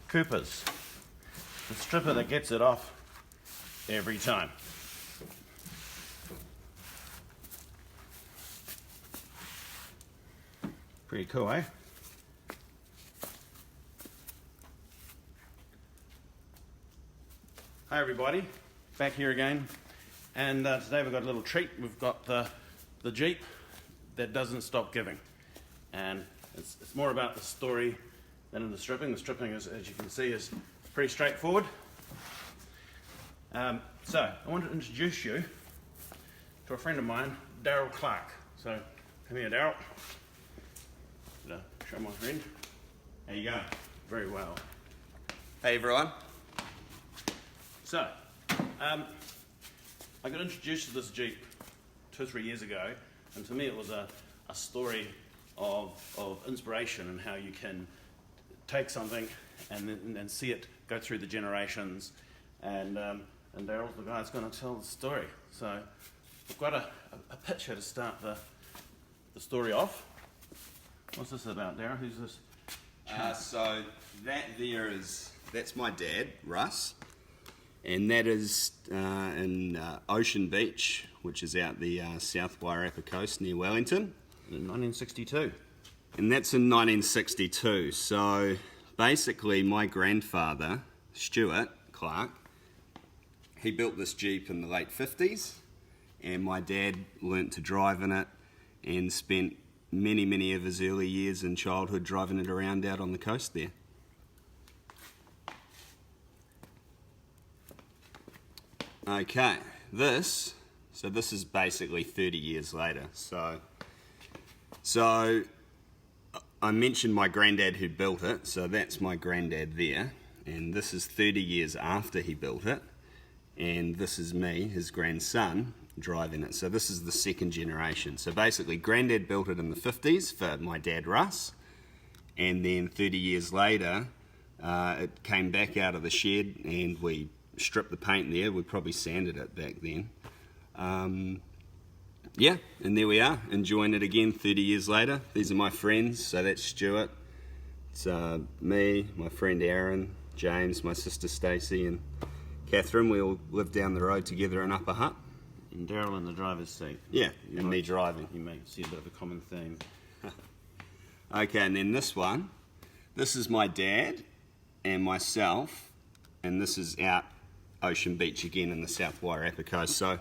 Cooper's. The stripper that gets it off every time. Pretty cool, eh? Hi everybody, back here again, and today we've got a little treat. We've got the Jeep that doesn't stop giving, and it's more about the story than in the stripping. The stripping, as you can see, is pretty straightforward. So I want to introduce you to a friend of mine, Daryl Clark. So come here, Daryl. Show my friend. How you going? Very well. Hey everyone. So, I got introduced to this Jeep 2 or 3 years ago, and to me it was a story of inspiration and how you can take something and then see it go through the generations, and Daryl's the guy that's going to tell the story. So we've got a picture to start the story off. What's this about, Daryl? Who's this? So that's my dad, Russ, and that is in Ocean Beach, which is out the South Wairarapa coast near Wellington. In 1962. And that's in 1962. So basically my grandfather, Stuart Clark, he built this Jeep in the late 50s, and my dad learnt to drive in it and spent many of his early years in childhood driving it around out on the coast there. Okay, this is basically 30 years later. So I mentioned my granddad who built it, so that's my granddad there, and this is 30 years after he built it, and this is me, his grandson, driving it. So this is the second generation. So basically granddad built it in the 50s for my dad Russ, and then 30 years later it came back out of the shed and we stripped the paint there. We probably sanded it back then. Yeah, and there we are, enjoying it again 30 years later. These are my friends. So that's Stuart, it's me, my friend Aaron, James, my sister Stacey, and Catherine. We all live down the road together in Upper Hutt. And Daryl in the driver's seat. Yeah, and me driving. You may see a bit of a common theme. Okay, and then this one. This is my dad and myself, and this is out Ocean Beach again in the South Wairarapa coast. So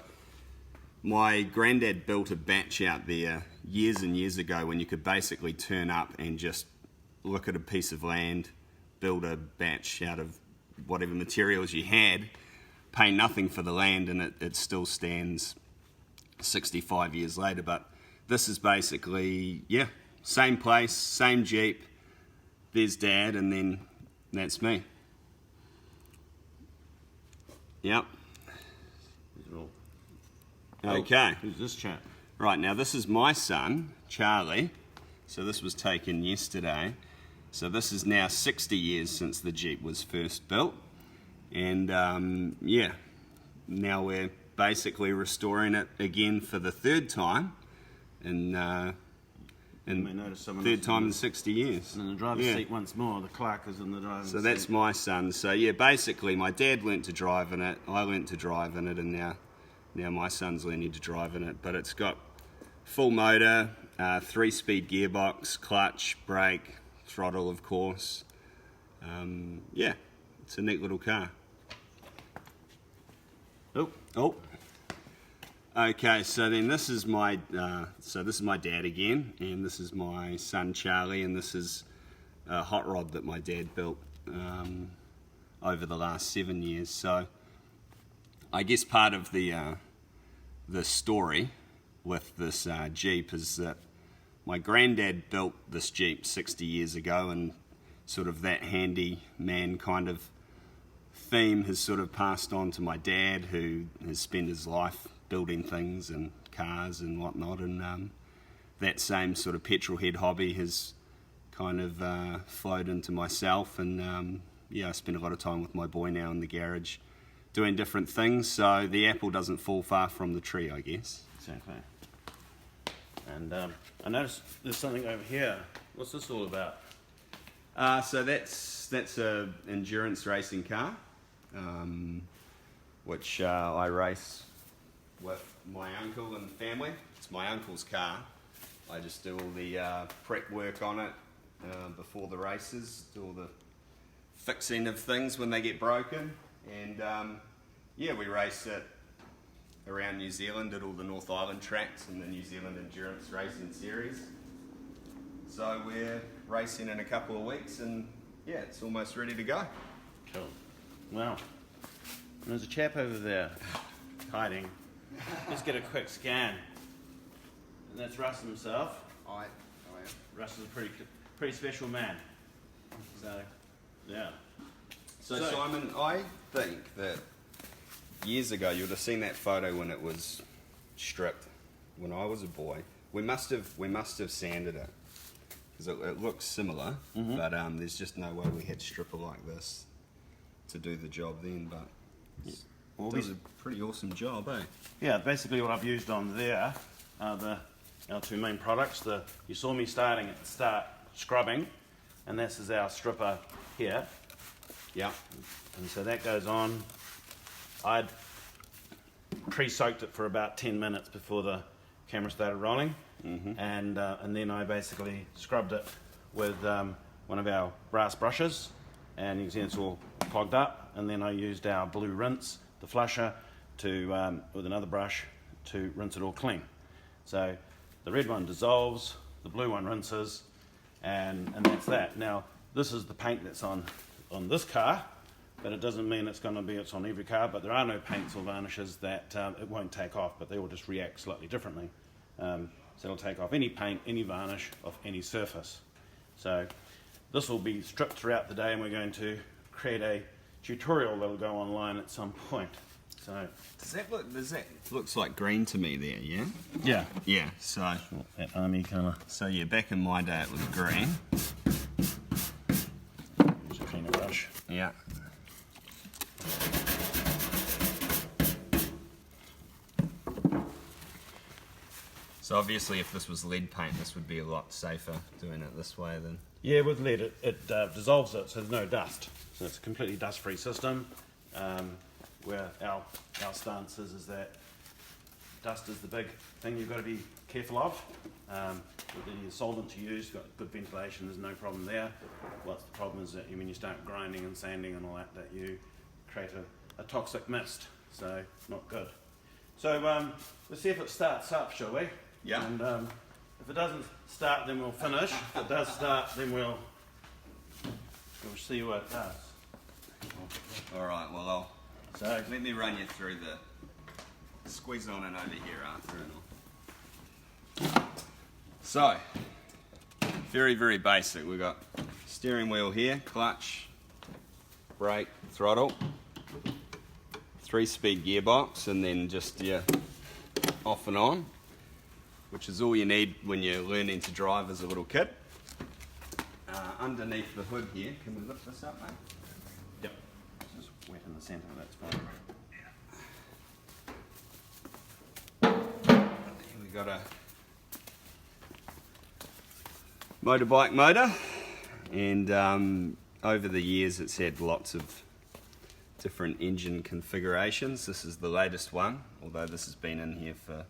my granddad built a batch out there years and years ago when you could basically turn up and just look at a piece of land, build a batch out of whatever materials you had, pay nothing for the land, and it still stands 65 years later. But this is basically, yeah, same place, same Jeep. There's Dad, and then that's me. Yep. Okay. Who's this chap? Right, now this is my son, Charlie. So this was taken yesterday. So this is now 60 years since the Jeep was first built. And yeah, now we're basically restoring it again for the third time, and third time in 60 years. And in the driver's seat once more, the Clark is in the driver's seat. So that's my son. So yeah, basically my dad learnt to drive in it, I learnt to drive in it, and now my son's learning to drive in it. But it's got full motor, 3-speed gearbox, clutch, brake, throttle of course. Yeah, it's a neat little car. Oh. Okay, so then this is my dad again, and this is my son Charlie, and this is a hot rod that my dad built over the last 7 years. So I guess part of the story with this Jeep is that my granddad built this Jeep 60 years ago, and sort of that handyman kind of theme has sort of passed on to my dad, who has spent his life building things and cars and whatnot, and that same sort of petrol head hobby has kind of flowed into myself, and yeah, I spend a lot of time with my boy now in the garage doing different things, so the apple doesn't fall far from the tree, I guess. Exactly. And I noticed there's something over here. What's this all about? So that's a endurance racing car, which I race with my uncle and family. It's my uncle's car. I just do all the prep work on it before the races, do all the fixing of things when they get broken, and yeah, we race it around New Zealand at all the North Island tracks and the New Zealand Endurance Racing Series. So we're racing in a couple of weeks, and yeah, it's almost ready to go. Cool. Wow. And there's a chap over there hiding. Let's get a quick scan. And that's Russ himself. I am. Russ is a pretty special man. So, yeah. So Simon, I think that years ago you would have seen that photo when it was stripped. When I was a boy, we must have sanded it because it looks similar, but there's just no way we had stripper like this to do the job then. But it was a pretty awesome job, eh? Yeah, basically what I've used on there are our two main products. You saw me start scrubbing, and this is our stripper here. Yeah. And so that goes on. I'd pre-soaked it for about 10 minutes before the camera started rolling, and then I basically scrubbed it with one of our brass brushes, and you can see it's all clogged up, and then I used our blue rinse, the flusher, with another brush to rinse it all clean. So the red one dissolves, the blue one rinses, and that's that. Now this is the paint that's on this car, but it doesn't mean it's on every car, but there are no paints or varnishes that it won't take off, but they will just react slightly differently. So it'll take off any paint, any varnish of any surface. So this will be stripped throughout the day, and we're going to create a tutorial that'll go online at some point. So looks like green to me there, yeah? yeah, Yeah, so that army colour. so yeah, back in my day it was green. Use a cleaner brush. Yeah. So obviously if this was lead paint, this would be a lot safer doing it this way than... Yeah, with lead it dissolves it, so there's no dust. So it's a completely dust-free system. Where our stance is that dust is the big thing you've got to be careful of. With any solvent you use, you've got good ventilation, there's no problem there. What's the problem is that when you start grinding and sanding and all that you create a toxic mist, so not good. So let's see if it starts up, shall we? Yeah. And if it doesn't start, then we'll finish. If it does start, then we'll see what it does. Alright, well So let me run you through the squeeze on and over here, Arthur and all. So, very, very basic. We've got steering wheel here, clutch, brake, throttle, 3-speed gearbox, and then just your off and on, which is all you need when you're learning to drive as a little kid. Underneath the hood here, can we lift this up, mate? yep, it's just wet in the centre, that's fine. We got a motorbike motor, and over the years it's had lots of different engine configurations. This is the latest one, although this has been in here for,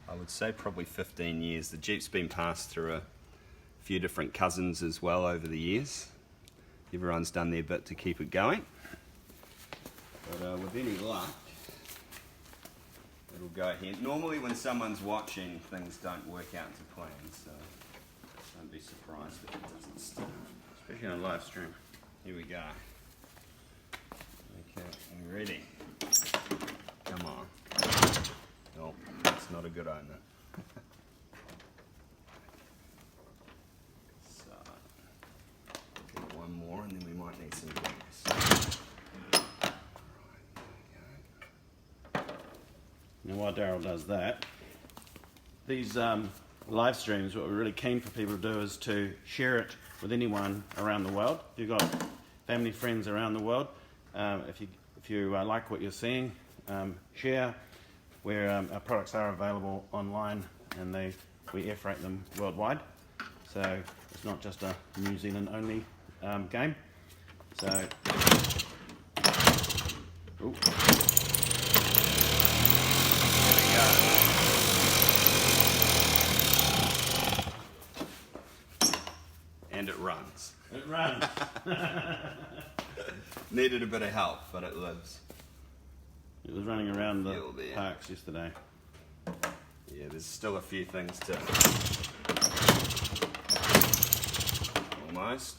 I would say, probably 15 years. The Jeep's been passed through a few different cousins as well over the years. Everyone's done their bit to keep it going, but with any luck it'll go here. Normally when someone's watching, things don't work out to plan, so don't be surprised if it doesn't start. Especially on a live stream. Here we go. Okay, you ready? Come on. Nope, that's not a good opener. So, get one more and then we might need some gas. Now while Daryl does that, these live streams, what we're really keen for people to do is to share it with anyone around the world. If you've got family, friends around the world, if you like what you're seeing, share. Where our products are available online, and we air freight them worldwide. So it's not just a New Zealand only game. So, ooh. And it runs. It runs. Needed a bit of help, but it lives. It was running around the You'll be- parks yesterday. Yeah, there's still a few things to... Almost.